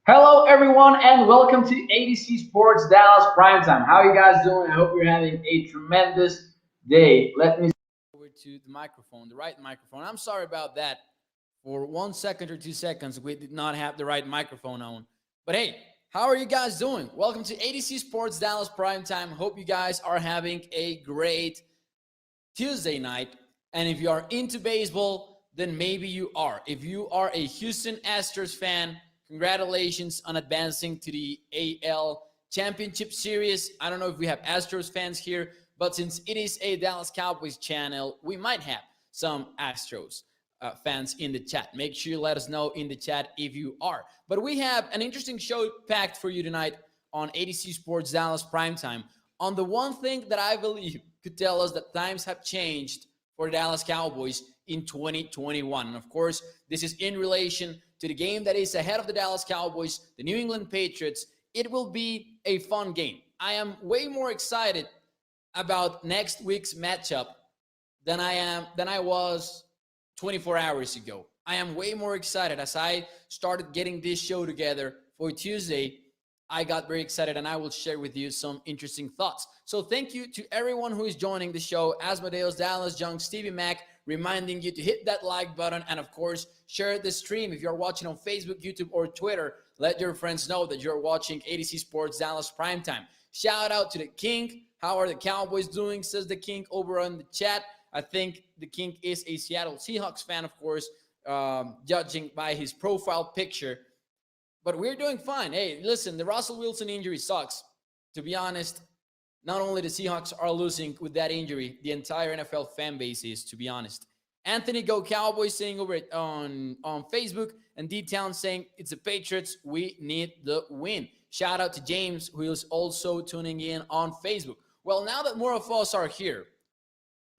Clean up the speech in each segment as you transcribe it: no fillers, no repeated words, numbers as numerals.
Hello, everyone, and welcome to ADC Sports Dallas Primetime. How are you guys doing? I hope you're having a tremendous day. Let me over to the microphone, the right microphone. I'm sorry about that. For 1 second or 2 seconds, we did not have the right microphone on. But hey, how are you guys doing? Welcome to ADC Sports Dallas Primetime. Hope you guys are having a great Tuesday night. And if you are into baseball, then maybe you are. If you are a Houston Astros fan, congratulations on advancing to the AL Championship Series. I don't know if we have Astros fans here, but since it is a Dallas Cowboys channel, we might have some Astros fans in the chat. Make sure you let us know in the chat if you are. But we have an interesting show packed for you tonight on ADC Sports Dallas Primetime. On the one thing that I believe could tell us that times have changed for the Dallas Cowboys in 2021. And of course, this is in relation to the game that is ahead of the Dallas Cowboys, the New England Patriots. It will be a fun game. I am way more excited about next week's matchup than I was 24 hours ago. I am way more excited. As I started getting this show together for Tuesday, I got very excited, and I will share with you some interesting thoughts. So thank you to everyone who is joining the show. Asmodeus, Dallas, Young, Stevie Mac, reminding you to hit that like button and, of course, share the stream. If you're watching on Facebook, YouTube, or Twitter, let your friends know that you're watching ADC Sports Dallas Primetime. Shout out to the King. How are the Cowboys doing, says the King over on the chat. I think the King is a Seattle Seahawks fan, of course, judging by his profile picture. But we're doing fine. Hey, listen, the Russell Wilson injury sucks. To be honest, not only the Seahawks are losing with that injury, the entire NFL fan base is, to be honest. Anthony Go Cowboys saying over on Facebook, and D-Town saying it's the Patriots. We need the win. Shout out to James, who is also tuning in on Facebook. Well, now that more of us are here,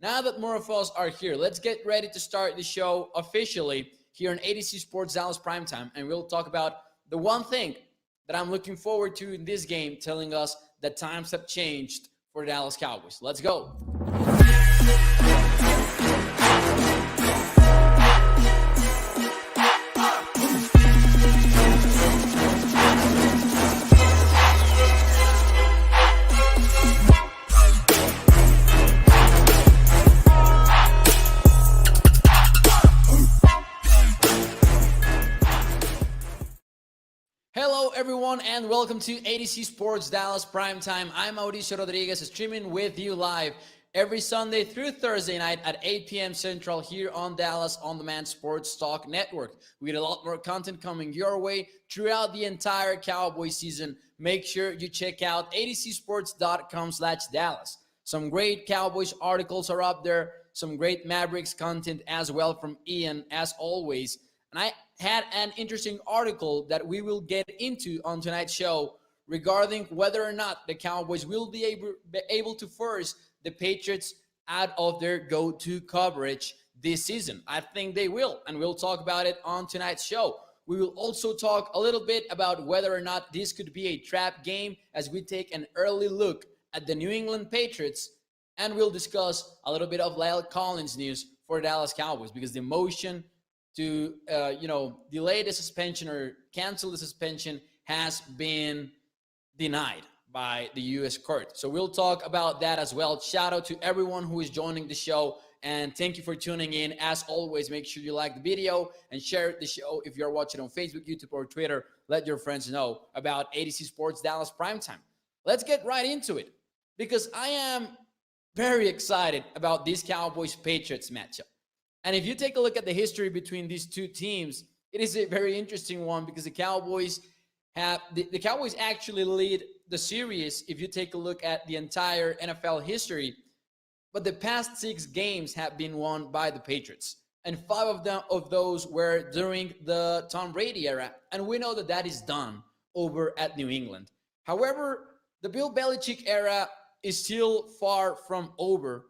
let's get ready to start the show officially here on ADC Sports Dallas Primetime, and we'll talk about the one thing that I'm looking forward to in this game, telling us that times have changed for the Dallas Cowboys. Let's go. Hello, everyone, and welcome to ADC Sports Dallas Primetime. I'm Mauricio Rodriguez, streaming with you live every Sunday through Thursday night at 8 p.m. Central here on Dallas On Demand Sports Talk Network. We got a lot more content coming your way throughout the entire Cowboy season. Make sure you check out adcsports.com/Dallas. Some great Cowboys articles are up there, some great Mavericks content as well from Ian, as always. And I had an interesting article that we will get into on tonight's show regarding whether or not the Cowboys will be able to force the Patriots out of their go-to coverage this season. I think they will, and we'll talk about it on tonight's show. We will also talk a little bit about whether or not this could be a trap game as we take an early look at the New England Patriots, and we'll discuss a little bit of Lyle Collins news for Dallas Cowboys because the motion to delay the suspension or cancel the suspension has been denied by the U.S. court. So we'll talk about that as well. Shout out to everyone who is joining the show, and thank you for tuning in. As always, make sure you like the video and share the show if you're watching on Facebook, YouTube, or Twitter. Let your friends know about ADC Sports Dallas Primetime. Let's get right into it because I am very excited about this Cowboys-Patriots matchup. And if you take a look at the history between these two teams, it is a very interesting one because the Cowboys actually lead the series if you take a look at the entire NFL history. But the past 6 games have been won by the Patriots. And 5 of those were during the Tom Brady era. And we know that that is done over at New England. However, the Bill Belichick era is still far from over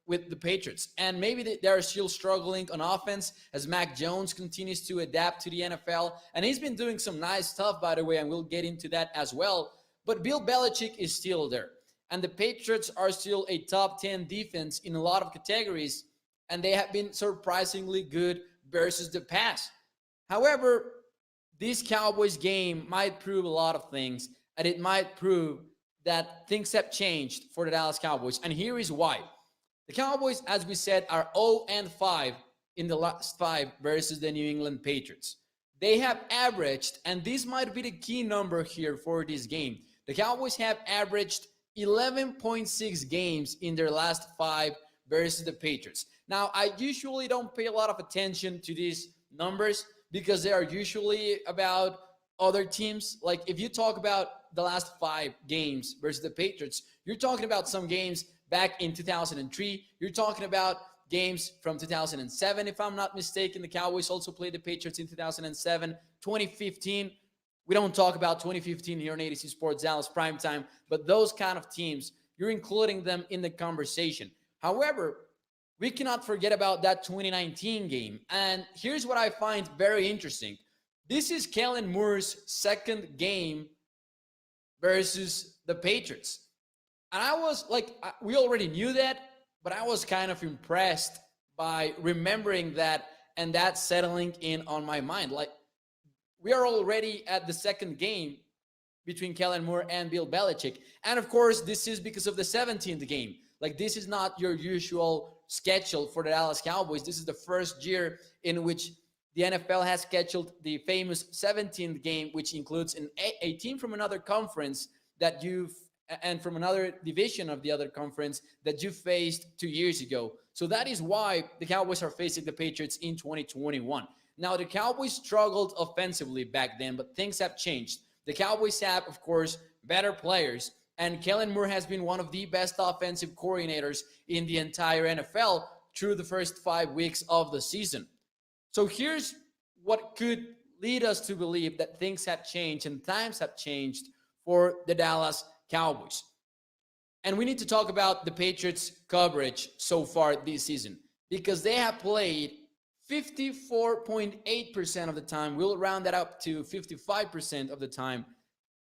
with the Patriots. And maybe they're still struggling on offense as Mac Jones continues to adapt to the NFL. And he's been doing some nice stuff, by the way, and we'll get into that as well. But Bill Belichick is still there. And the Patriots are still a top 10 defense in a lot of categories. And they have been surprisingly good versus the pass. However, this Cowboys game might prove a lot of things, and it might prove that things have changed for the Dallas Cowboys. And here is why. The Cowboys, as we said, are 0-5 in the last 5 versus the New England Patriots. They have averaged, and this might be the key number here for this game, the Cowboys have averaged 11.6 games in their last 5 versus the Patriots. Now, I usually don't pay a lot of attention to these numbers because they are usually about other teams. Like if you talk about the last 5 games versus the Patriots, you're talking about some games back in 2003. You're talking about games from 2007, if I'm not mistaken. The Cowboys also played the Patriots in 2007, 2015. We don't talk about 2015 here on ADC Sports Dallas Primetime, but those kind of teams, you're including them in the conversation. However, we cannot forget about that 2019 game. And here's what I find very interesting. This is Kellen Moore's second game versus the Patriots. And I was like, we already knew that, but I was kind of impressed by remembering that and that settling in on my mind. Like, we are already at the second game between Kellen Moore and Bill Belichick. And of course, this is because of the 17th game. Like, this is not your usual schedule for the Dallas Cowboys. This is the first year in which the NFL has scheduled the famous 17th game, which includes a team from another conference that and from another division of the other conference that you faced 2 years ago. So that is why the Cowboys are facing the Patriots in 2021. Now, the Cowboys struggled offensively back then, but things have changed. The Cowboys have, of course, better players, and Kellen Moore has been one of the best offensive coordinators in the entire NFL through the first 5 weeks of the season. So here's what could lead us to believe that things have changed and times have changed for the Dallas Cowboys. And we need to talk about the Patriots' coverage so far this season, because they have played 54.8% of the time. We'll round that up to 55% of the time.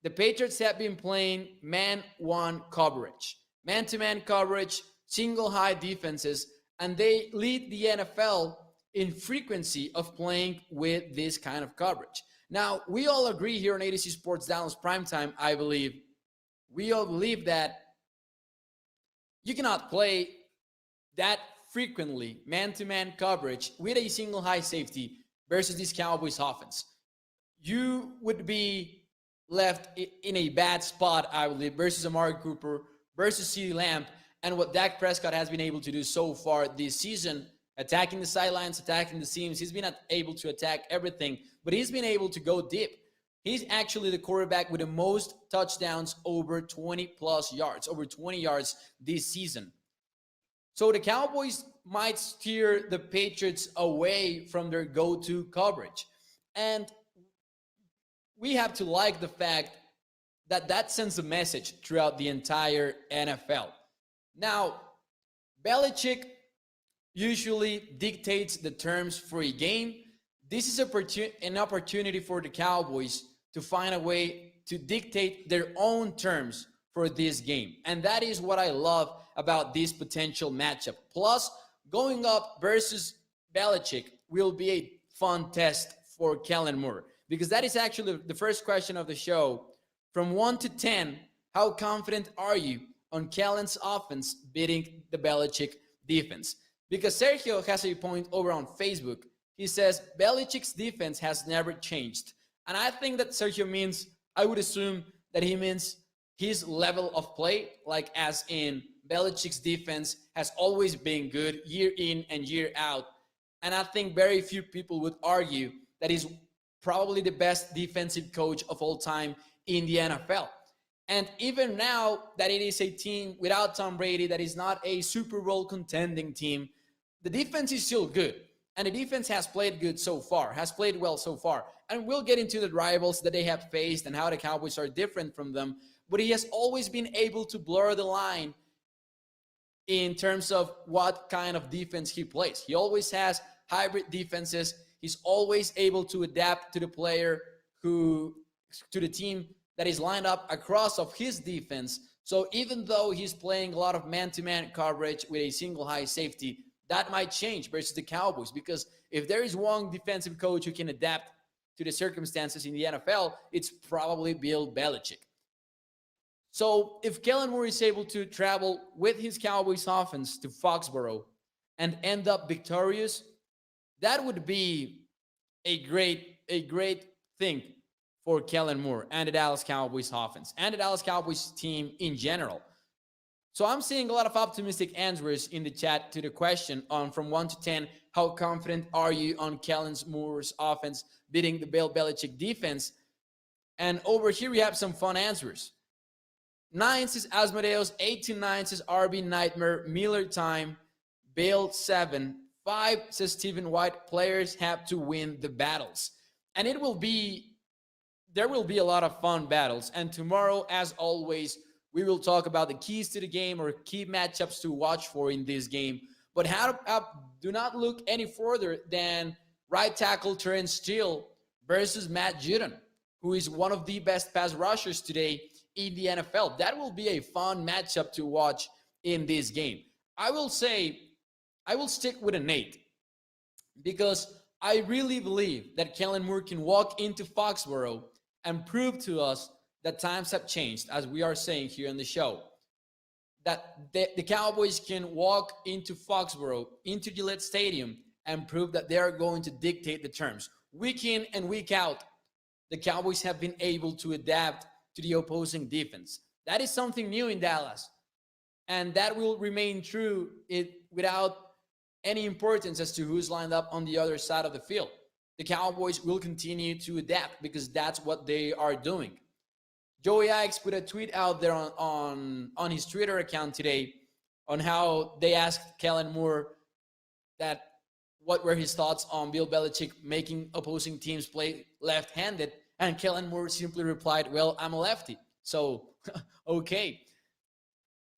The Patriots have been playing man-one coverage, man-to-man coverage, single high defenses, and they lead the NFL in frequency of playing with this kind of coverage. Now, we all agree here on ADC Sports Dallas Primetime, I believe, we all believe that you cannot play that frequently man-to-man coverage with a single high safety versus this Cowboys offense. You would be left in a bad spot, I believe, versus Amari Cooper, versus CeeDee Lamb, and what Dak Prescott has been able to do so far this season, attacking the sidelines, attacking the seams. He's been able to attack everything, but he's been able to go deep. He's actually the quarterback with the most touchdowns over 20-plus yards, over 20 yards this season. So the Cowboys might steer the Patriots away from their go-to coverage. And we have to like the fact that that sends a message throughout the entire NFL. Now, Belichick usually dictates the terms for a game. This is an opportunity for the Cowboys to find a way to dictate their own terms for this game. And that is what I love about this potential matchup. Plus, going up versus Belichick will be a fun test for Kellen Moore, because that is actually the first question of the show. From 1 to 10, how confident are you on Kellen's offense beating the Belichick defense? Because Sergio has a point over on Facebook. He says Belichick's defense has never changed. And I think that Sergio means, I would assume that he means his level of play, like as in Belichick's defense has always been good year in and year out. And I think very few people would argue that he's probably the best defensive coach of all time in the NFL. And even now that it is a team without Tom Brady, that is not a Super Bowl contending team, the defense is still good. And the defense has played good so far, has played well so far. And we'll get into the rivals that they have faced and how the Cowboys are different from them. But he has always been able to blur the line in terms of what kind of defense he plays. He always has hybrid defenses. He's always able to adapt to the player to the team that is lined up across of his defense. So even though he's playing a lot of man-to-man coverage with a single high safety, that might change versus the Cowboys, because if there is one defensive coach who can adapt to the circumstances in the NFL, it's probably Bill Belichick. So if Kellen Moore is able to travel with his Cowboys offense to Foxborough and end up victorious, that would be a great thing for Kellen Moore and the Dallas Cowboys offense and the Dallas Cowboys team in general. So I'm seeing a lot of optimistic answers in the chat to the question on from 1 to 10, how confident are you on Kellen Moore's offense beating the Bill Belichick defense? And over here we have some fun answers. 9 says Asmodeus, 8 to 9 says RB Nightmare, Miller Time, Bill 7, 5 says Stephen White, players have to win the battles. And there will be a lot of fun battles. And tomorrow, as always, we will talk about the keys to the game or key matchups to watch for in this game. But do not look any further than right tackle Terrence Steele versus Matt Judon, who is one of the best pass rushers today in the NFL. That will be a fun matchup to watch in this game. I will stick with an 8 because I really believe that Kellen Moore can walk into Foxborough and prove to us that times have changed, as we are saying here on the show, that the Cowboys can walk into Foxborough, into Gillette Stadium, and prove that they are going to dictate the terms. Week in and week out, the Cowboys have been able to adapt to the opposing defense. That is something new in Dallas, and that will remain true without any importance as to who's lined up on the other side of the field. The Cowboys will continue to adapt because that's what they are doing. Joey Ikes put a tweet out there on his Twitter account today on how they asked Kellen Moore that what were his thoughts on Bill Belichick making opposing teams play left-handed, and Kellen Moore simply replied, well, I'm a lefty. So, okay.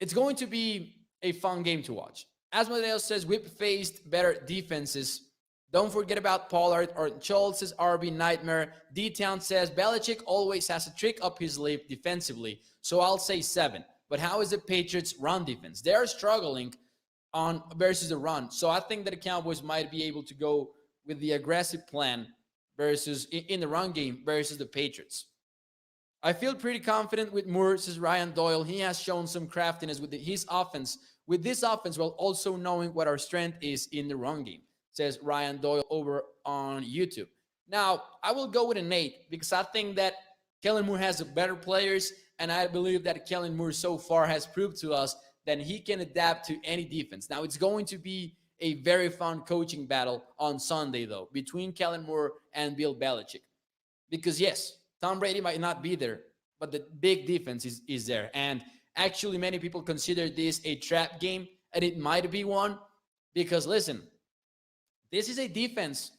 It's going to be a fun game to watch. Asmodeus says, we've faced better defenses. Don't forget about Pollard. Or Schultz says, RB Nightmare. D-Town says, Belichick always has a trick up his sleeve defensively, so I'll say 7. But how is the Patriots' run defense? They're struggling on versus the run. So I think that the Cowboys might be able to go with the aggressive plan versus in the run game versus the Patriots. I feel pretty confident with Moore, says Ryan Doyle. He has shown some craftiness with his offense, with this offense, while also knowing what our strength is in the run game, says Ryan Doyle over on YouTube. Now, I will go with an 8 because I think that Kellen Moore has better players, and I believe that Kellen Moore so far has proved to us that he can adapt to any defense. Now, it's going to be a very fun coaching battle on Sunday, though, between Kellen Moore and Bill Belichick. Because, yes, Tom Brady might not be there, but the big defense is there. And actually, many people consider this a trap game, and it might be one because, listen, this is a defense,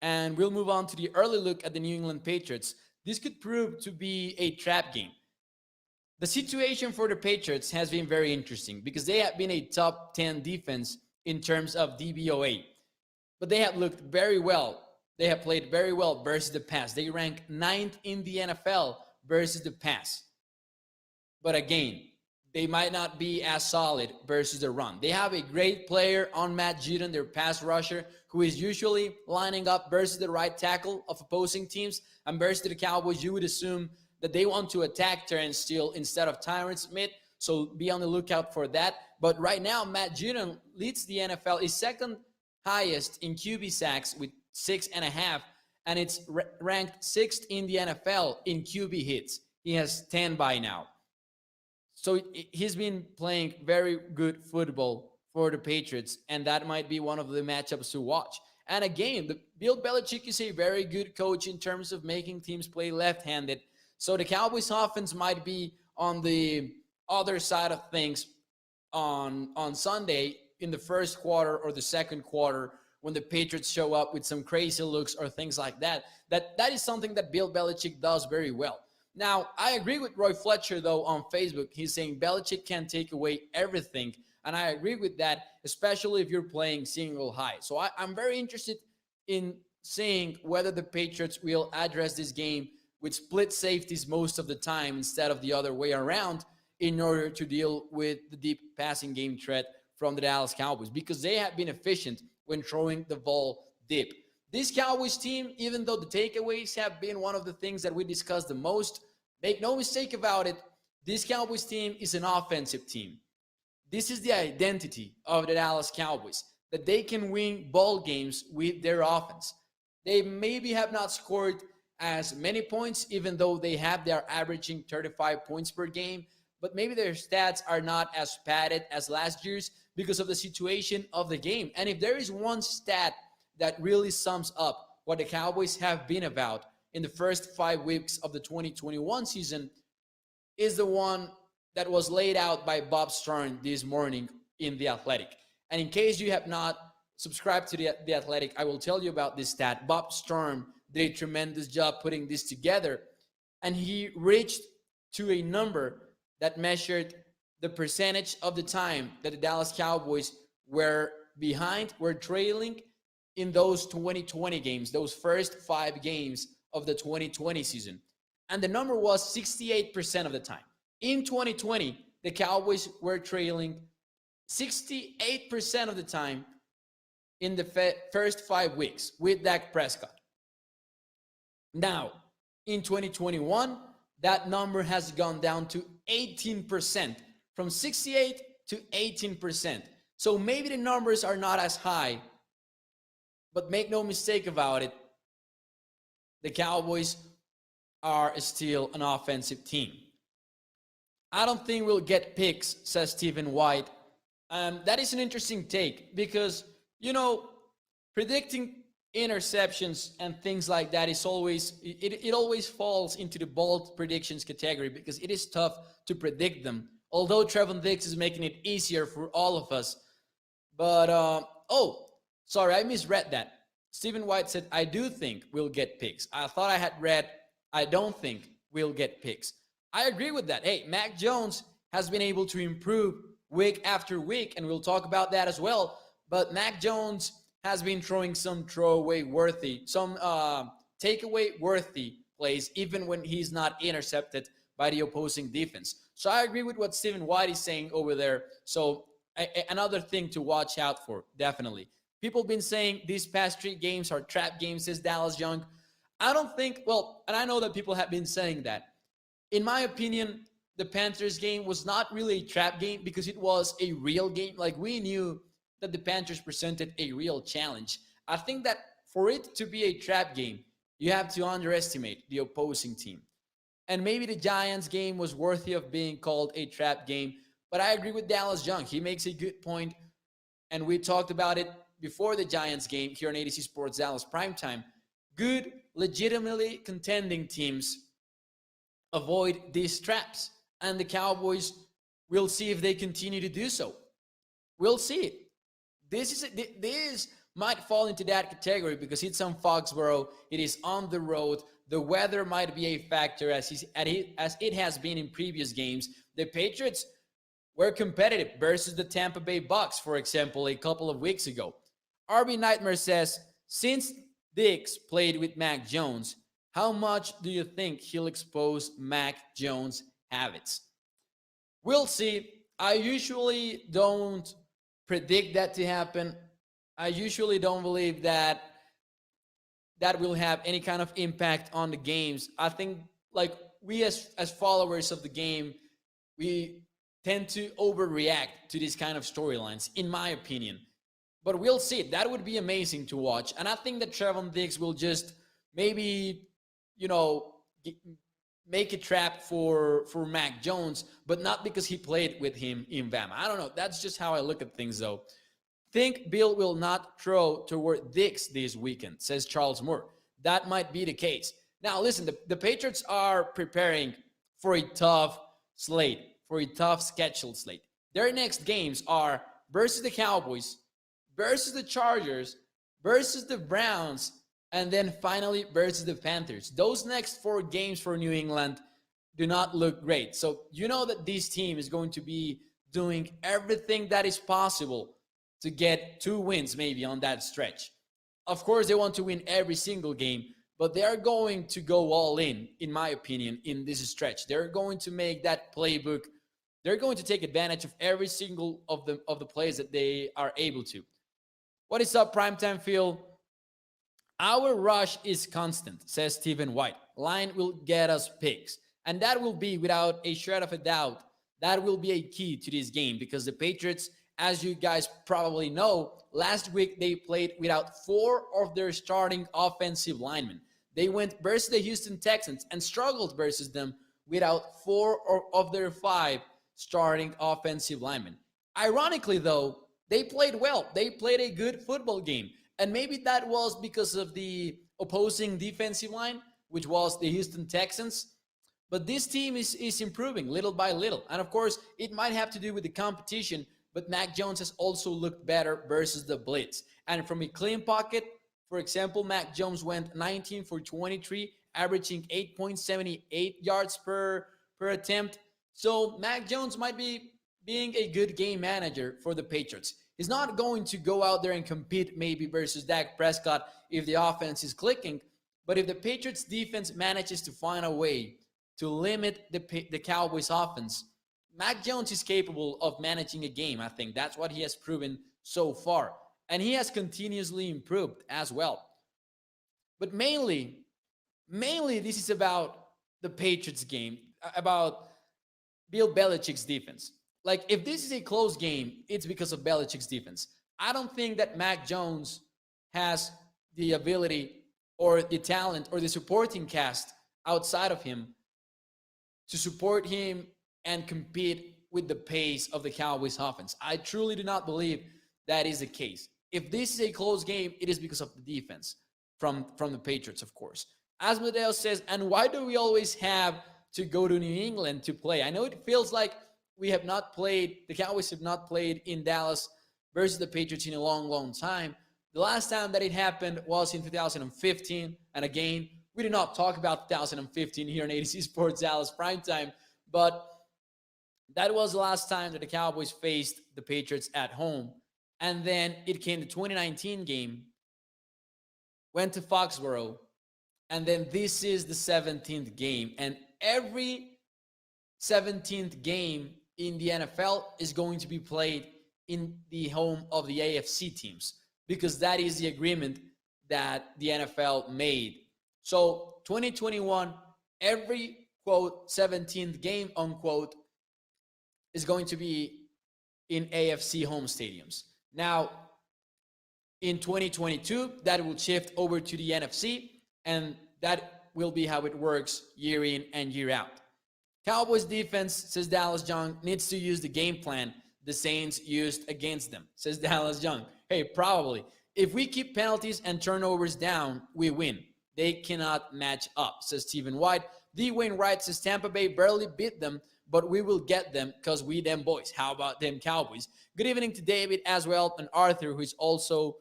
and we'll move on to the early look at the New England Patriots. This could prove to be a trap game. The situation for the Patriots has been very interesting because they have been a top 10 defense in terms of DVOA, but they have looked very well. They have played very well versus the pass. They rank 9th in the NFL versus the pass. But again, they might not be as solid versus the run. They have a great player on Matt Judon, their pass rusher, who is usually lining up versus the right tackle of opposing teams. And versus the Cowboys, you would assume that they want to attack Terrence Steele instead of Tyron Smith. So be on the lookout for that. But right now, Matt Judon leads the NFL, is second highest in QB sacks with 6.5, and it's ranked 6th in the NFL in QB hits. He has 10 by now. So he's been playing very good football for the Patriots, and that might be one of the matchups to watch. And again, Bill Belichick is a very good coach in terms of making teams play left-handed. So the Cowboys offense might be on the other side of things on Sunday in the first quarter or the second quarter when the Patriots show up with some crazy looks or things like that. That is something that Bill Belichick does very well. Now, I agree with Roy Fletcher, though, on Facebook. He's saying Belichick can take away everything. And I agree with that, especially if you're playing single high. So I'm very interested in seeing whether the Patriots will address this game with split safeties most of the time instead of the other way around in order to deal with the deep passing game threat from the Dallas Cowboys, because they have been efficient when throwing the ball deep. This Cowboys team, even though the takeaways have been one of the things that we discussed the most, make no mistake about it, this Cowboys team is an offensive team. This is the identity of the Dallas Cowboys, that they can win ball games with their offense. They maybe have not scored as many points, even though they are averaging 35 points per game, but maybe their stats are not as padded as last year's because of the situation of the game. And if there is one stat that really sums up what the Cowboys have been about in the first 5 weeks of the 2021 season, is the one that was laid out by Bob Stern this morning in The Athletic. And in case you have not subscribed to The Athletic, I will tell you about this stat. Bob Stern did a tremendous job putting this together, and he reached to a number that measured the percentage of the time that the Dallas Cowboys were behind, were trailing in those 2020 games, those first 5 games of the 2020 season. And the number was 68% of the time. In 2020, the Cowboys were trailing 68% of the time in the first 5 weeks with Dak Prescott. Now, in 2021, that number has gone down to 18%, from 68 to 18%. So maybe the numbers are not as high, but make no mistake about it, the Cowboys are still an offensive team. I don't think we'll get picks, says Stephen White. That is an interesting take because, predicting interceptions and things like that is always, it always falls into the bold predictions category because it is tough to predict them. Although Trevon Diggs is making it easier for all of us. But, sorry, I misread that. Stephen White said, I do think we'll get picks. I thought I had read, I don't think we'll get picks. I agree with that. Hey, Mac Jones has been able to improve week after week, and we'll talk about that as well. But Mac Jones has been throwing some takeaway worthy plays, even when he's not intercepted by the opposing defense. So I agree with what Stephen White is saying over there. So another thing to watch out for, definitely. People have been saying these past 3 games are trap games, says Dallas Young. I don't think, and I know that people have been saying that. In my opinion, the Panthers game was not really a trap game because it was a real game. Like, we knew that the Panthers presented a real challenge. I think that for it to be a trap game, you have to underestimate the opposing team. And maybe the Giants game was worthy of being called a trap game, but I agree with Dallas Young. He makes a good point, and we talked about it before the Giants game here on ADC Sports Dallas Primetime. Good, legitimately contending teams avoid these traps, and the Cowboys will see if they continue to do so. We'll see. This might fall into that category because it's on Foxborough. It is on the road. The weather might be a factor as it has been in previous games. The Patriots were competitive versus the Tampa Bay Bucks, for example, a couple of weeks ago. RB Nightmare says, since Diggs played with Mac Jones, how much do you think he'll expose Mac Jones' habits? We'll see. I usually don't predict that to happen. I usually don't believe that will have any kind of impact on the games. I think, like, we as followers of the game, we tend to overreact to these kind of storylines, in my opinion. But we'll see. That would be amazing to watch. And I think that Trevon Diggs will just maybe, make a trap for Mac Jones, but not because he played with him in Bama. I don't know. That's just how I look at things, though. Think Bill will not throw toward Diggs this weekend, says Charles Moore. That might be the case. Now, listen, the Patriots are preparing for a tough slate, for a tough scheduled slate. Their next games are versus the Cowboys, versus the Chargers, versus the Browns, and then finally versus the Panthers. Those next 4 games for New England do not look great. So you know that this team is going to be doing everything that is possible to get 2 wins maybe on that stretch. Of course, they want to win every single game, but they are going to go all in my opinion, in this stretch. They're going to make that playbook. They're going to take advantage of every single of the plays that they are able to. What is up, Primetime Phil? Our rush is constant, says Stephen White. Line will get us picks. And that will be, without a shred of a doubt, that will be a key to this game because the Patriots, as you guys probably know, last week they played without 4 of their starting offensive linemen. They went versus the Houston Texans and struggled versus them without 4 of their 5 starting offensive linemen. Ironically, though, they played well. They played a good football game. And maybe that was because of the opposing defensive line, which was the Houston Texans. But this team is improving little by little. And of course, it might have to do with the competition, but Mac Jones has also looked better versus the blitz. And from a clean pocket, for example, Mac Jones went 19 for 23, averaging 8.78 yards per attempt. So Mac Jones might be being a good game manager for the Patriots. He's not going to go out there and compete maybe versus Dak Prescott if the offense is clicking. But if the Patriots defense manages to find a way to limit the Cowboys offense, Mac Jones is capable of managing a game. I think that's what he has proven so far. And he has continuously improved as well. But mainly this is about the Patriots game, about Bill Belichick's defense. Like, if this is a close game, it's because of Belichick's defense. I don't think that Mac Jones has the ability or the talent or the supporting cast outside of him to support him and compete with the pace of the Cowboys offense. I truly do not believe that is the case. If this is a close game, it is because of the defense from the Patriots, of course. Asmodeo says, and why do we always have to go to New England to play? I know it feels like the Cowboys have not played in Dallas versus the Patriots in a long, long time. The last time that it happened was in 2015. And again, we did not talk about 2015 here on ADC Sports Dallas Primetime, but that was the last time that the Cowboys faced the Patriots at home. And then it came the 2019 game, went to Foxborough, and then this is the 17th game. And every 17th game in the NFL is going to be played in the home of the AFC teams because that is the agreement that the NFL made. So 2021, every, quote, 17th game, unquote, is going to be in AFC home stadiums. Now, in 2022, that will shift over to the NFC, and that will be how it works year in and year out. Cowboys defense, says Dallas Young, needs to use the game plan the Saints used against them, says Dallas Young. Hey, probably. If we keep penalties and turnovers down, we win. They cannot match up, says Stephen White. D. Wainwright says Tampa Bay barely beat them, but we will get them because we them boys. How about them Cowboys? Good evening to David as well, and Arthur, who is also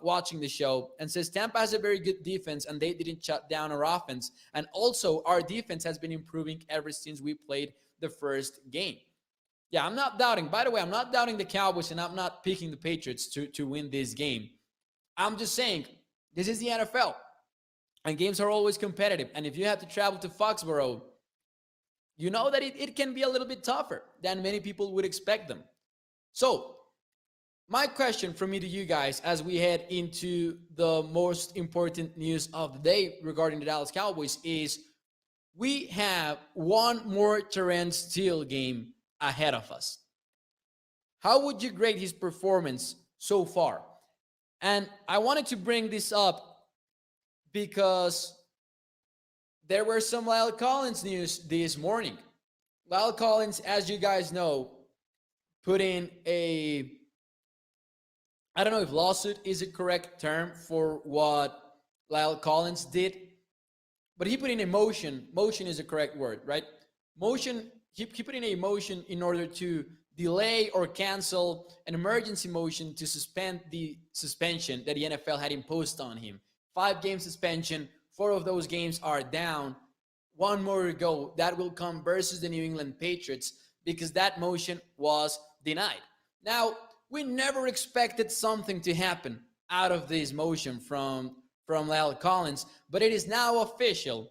watching the show, and says Tampa has a very good defense and they didn't shut down our offense. And also our defense has been improving ever since we played the first game. Yeah, I'm not doubting. By the way, I'm not doubting the Cowboys and I'm not picking the Patriots to win this game. I'm just saying this is the NFL and games are always competitive. And if you have to travel to Foxborough, you know that it can be a little bit tougher than many people would expect them. So my question from me to you guys as we head into the most important news of the day regarding the Dallas Cowboys is we have one more Terrence Steele game ahead of us. How would you grade his performance so far? And I wanted to bring this up because there were some Lyle Collins news this morning. Lyle Collins, as you guys know, put in a, I don't know if lawsuit is a correct term for what Lyle Collins did, but he put in a motion. Motion is a correct word, right? Motion, he put in a motion in order to delay or cancel an emergency motion to suspend the suspension that the NFL had imposed on him. 5-game suspension, 4 of those games are down. 1 more to go. That will come versus the New England Patriots because that motion was denied. Now, we never expected something to happen out of this motion from Lyle Collins, but it is now official.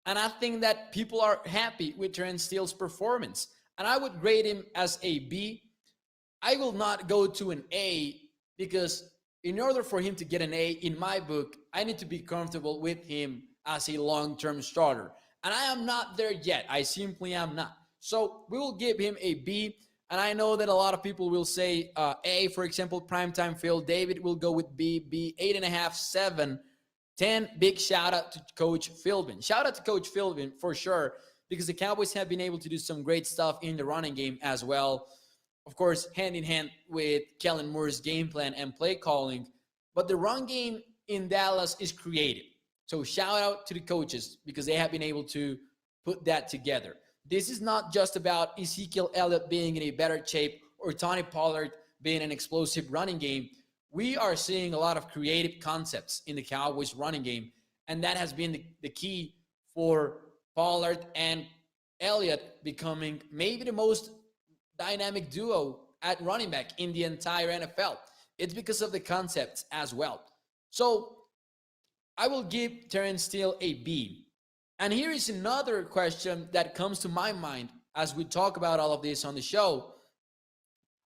And I think that people are happy with Terrence Steele's performance. And I would grade him as a B. I will not go to an A because in order for him to get an A in my book, I need to be comfortable with him as a long-term starter. And I am not there yet. I simply am not. So we will give him a B. And I know that a lot of people will say A, for example, Primetime Phil. David will go with B, B, 8.5, 7, 10. Big shout out to Coach Philbin. Shout out to Coach Philbin for sure, because the Cowboys have been able to do some great stuff in the running game as well. Of course, hand in hand with Kellen Moore's game plan and play calling. But the run game in Dallas is creative. So shout out to the coaches because they have been able to put that together. This is not just about Ezekiel Elliott being in a better shape or Tony Pollard being an explosive running game. We are seeing a lot of creative concepts in the Cowboys running game, and that has been the key for Pollard and Elliott becoming maybe the most dynamic duo at running back in the entire NFL. It's because of the concepts as well. So I will give Terrence Steele a B. And here is another question that comes to my mind as we talk about all of this on the show.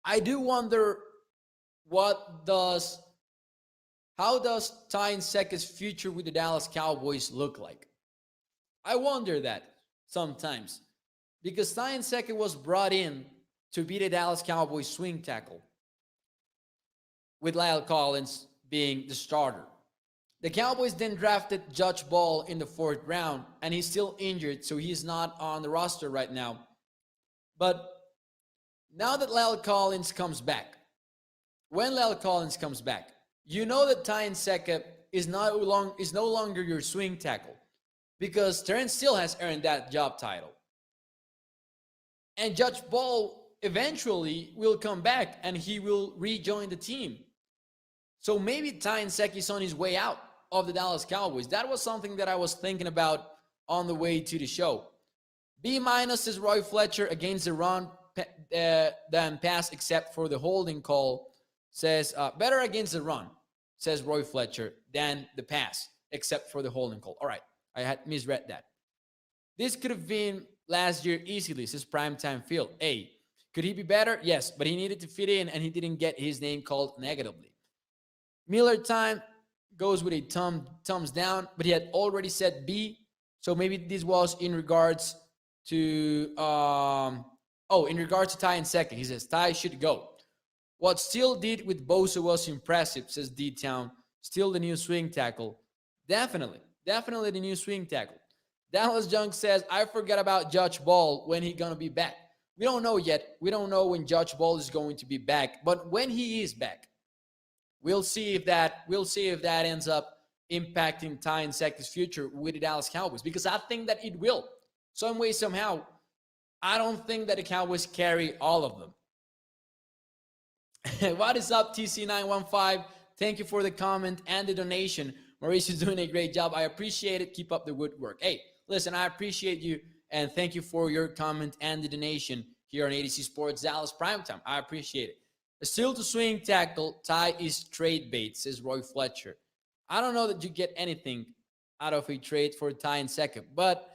I do wonder how does Ty Nseke's future with the Dallas Cowboys look like? I wonder that sometimes because Ty Nseke was brought in to be the Dallas Cowboys swing tackle with Lyle Collins being the starter. The Cowboys then drafted Judge Ball in the 4th round, and he's still injured, so he's not on the roster right now. But now that Lyle Collins comes back, when Lyle Collins comes back, you know that Ty Nseke is no longer your swing tackle because Terrence Steele has earned that job title. And Judge Ball eventually will come back and he will rejoin the team. So maybe Ty Nseke is on his way out of the Dallas Cowboys. That was something that I was thinking about on the way to the show. B- is Roy Fletcher against the run than pass except for the holding call. Says better against the run, says Roy Fletcher, than the pass except for the holding call. All right, I had misread that. This could have been last year easily, says Primetime Field. A, could he be better? Yes, but he needed to fit in and he didn't get his name called negatively. Miller Time goes with a thumbs down, but he had already said B, so maybe this was in regards to in regards to Ty Nseke. He says Ty should go. What Steele did with Bosa was impressive, says D-Town. Still the new swing tackle. Definitely the new swing tackle. Dallas Junk says, I forgot about Judge Ball when he's going to be back. We don't know yet. We don't know when Judge Ball is going to be back, but when he is back, we'll see if that ends up impacting Ty Nseke's future with the Dallas Cowboys, because I think that it will. Some way, somehow, I don't think that the Cowboys carry all of them. What is up, TC915? Thank you for the comment and the donation. Maurice is doing a great job. I appreciate it. Keep up the good work. Hey, listen, I appreciate you, and thank you for your comment and the donation here on ADC Sports Dallas Primetime. I appreciate it. Still to swing tackle, Ty is trade bait, says Roy Fletcher. I don't know that you get anything out of a trade for Ty Nseke, but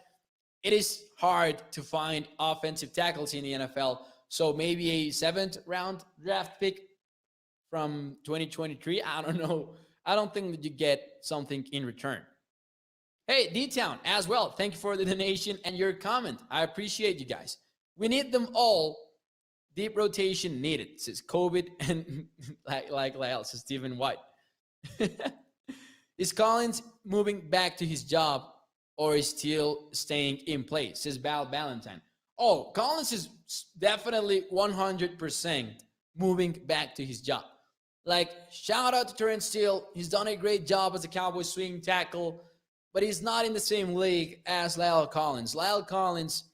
it is hard to find offensive tackles in the NFL. So maybe a 7th round draft pick from 2023. I don't know. I don't think that you get something in return. Hey, D-Town as well. Thank you for the donation and your comment. I appreciate you guys. We need them all. Deep rotation needed, says COVID and like says Stephen White. Is Collins moving back to his job or is still staying in place, says Val Valentine. Oh, Collins is definitely 100% moving back to his job. Like, shout out to Terrence Steele. He's done a great job as a Cowboys swing tackle, but he's not in the same league as Lyle Collins. Lyle Collins,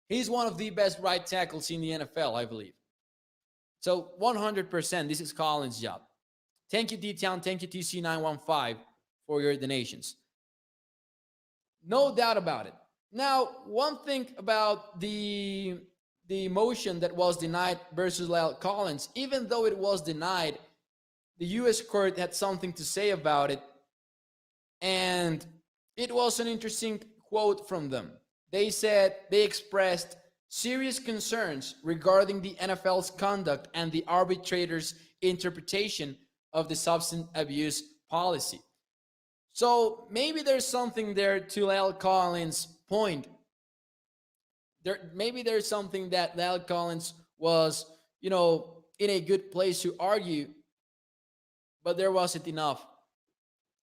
he's one of the best right tackles in the NFL, I believe. So 100%, this is Collins' job. Thank you, D-Town. Thank you, TC915, for your donations. No doubt about it. Now, one thing about the motion that was denied versus Lyle Collins, even though it was denied, the U.S. court had something to say about it, and it was an interesting quote from them. They said they expressed serious concerns regarding the NFL's conduct and the arbitrator's interpretation of the substance abuse policy. So maybe there's something there to Lyle Collins' point. Maybe there's something that Lyle Collins was, in a good place to argue, but there wasn't enough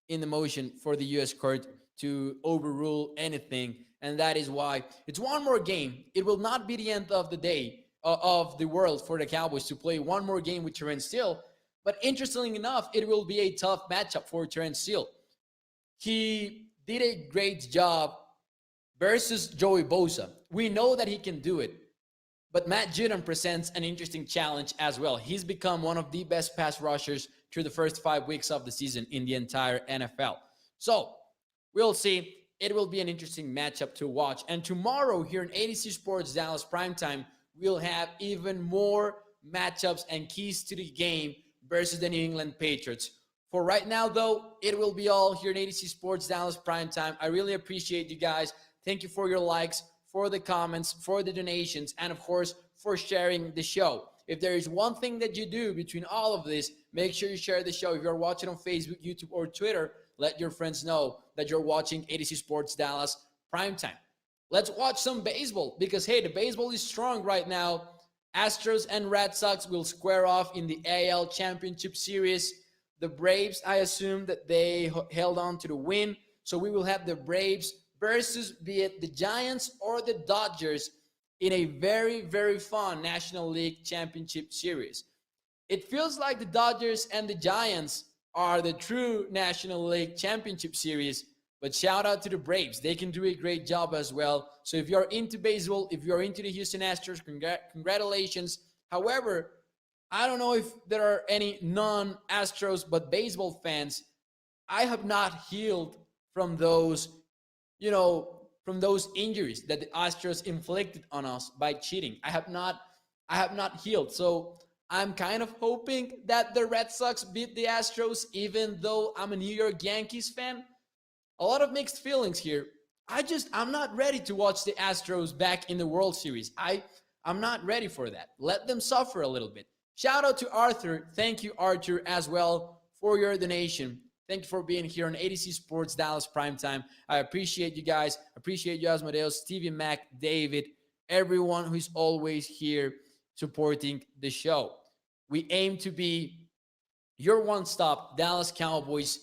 in the motion for the U.S. court to overrule anything. And that is why it's one more game. It will not be the end of the day, of the world for the Cowboys to play one more game with Terrence Steele. But interestingly enough, it will be a tough matchup for Terrence Steele. He did a great job versus Joey Bosa. We know that he can do it. But Matt Judon presents an interesting challenge as well. He's become one of the best pass rushers through the first 5 weeks of the season in the entire NFL. So we'll see. It will be an interesting matchup to watch. And tomorrow here in ADC Sports Dallas Primetime, we'll have even more matchups and keys to the game versus the New England Patriots. For right now, though, it will be all here in ADC Sports Dallas Primetime. I really appreciate you guys. Thank you for your likes, for the comments, for the donations, and of course, for sharing the show. If there is one thing that you do between all of this, make sure you share the show. If you're watching on Facebook, YouTube, or Twitter, let your friends know that you're watching ADC Sports Dallas Primetime. Let's watch some baseball because, hey, the baseball is strong right now. Astros and Red Sox will square off in the AL Championship Series. The Braves, I assume that they held on to the win. So we will have the Braves versus be it the Giants or the Dodgers in a very, very fun National League Championship Series. It feels like the Dodgers and the Giants are the true National League Championship Series, but shout out to the Braves. They can do a great job as well. So if you're into baseball, if you're into the Houston Astros, congratulations. However, I don't know if there are any non-Astros but baseball fans. I have not healed from those, from those injuries that the Astros inflicted on us by cheating. I have not healed. So I'm kind of hoping that the Red Sox beat the Astros, even though I'm a New York Yankees fan. A lot of mixed feelings here. I'm not ready to watch the Astros back in the World Series. I'm not ready for that. Let them suffer a little bit. Shout out to Arthur. Thank you, Arthur, as well, for your donation. Thank you for being here on ADC Sports Dallas Primetime. I appreciate you guys. Appreciate you, Asmodeus, Stevie Mac, David, everyone who's always here supporting the show. We aim to be your one-stop Dallas Cowboys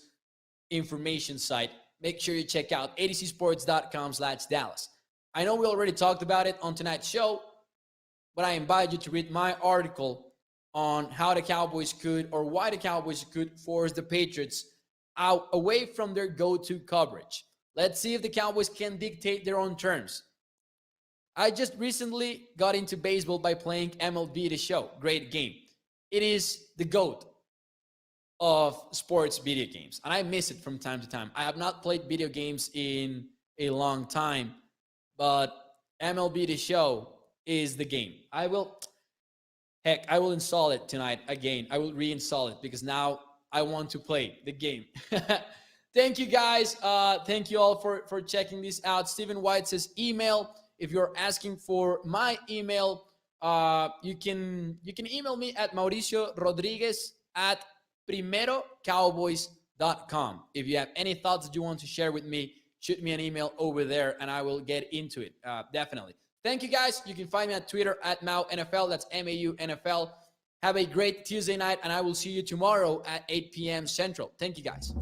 information site. Make sure you check out adcsports.com/Dallas. I know we already talked about it on tonight's show, but I invite you to read my article on how the Cowboys could, or why the Cowboys could force the Patriots out away from their go-to coverage. Let's see if the Cowboys can dictate their own terms. I just recently got into baseball by playing MLB The Show. Great game. It is the GOAT of sports video games, and I miss it from time to time. I have not played video games in a long time, but MLB The Show is the game. I will install it tonight again. I will reinstall it because now I want to play the game. Thank you, guys. Thank you all for checking this out. Stephen White says email. If you're asking for my email, you can email me at mauriciorodriguez@primerocowboys.com. If you have any thoughts that you want to share with me, shoot me an email over there and I will get into it. Definitely. Thank you, guys. You can find me on Twitter at MauNFL. That's MAUNFL. Have a great Tuesday night, and I will see you tomorrow at 8 p.m. Central. Thank you, guys.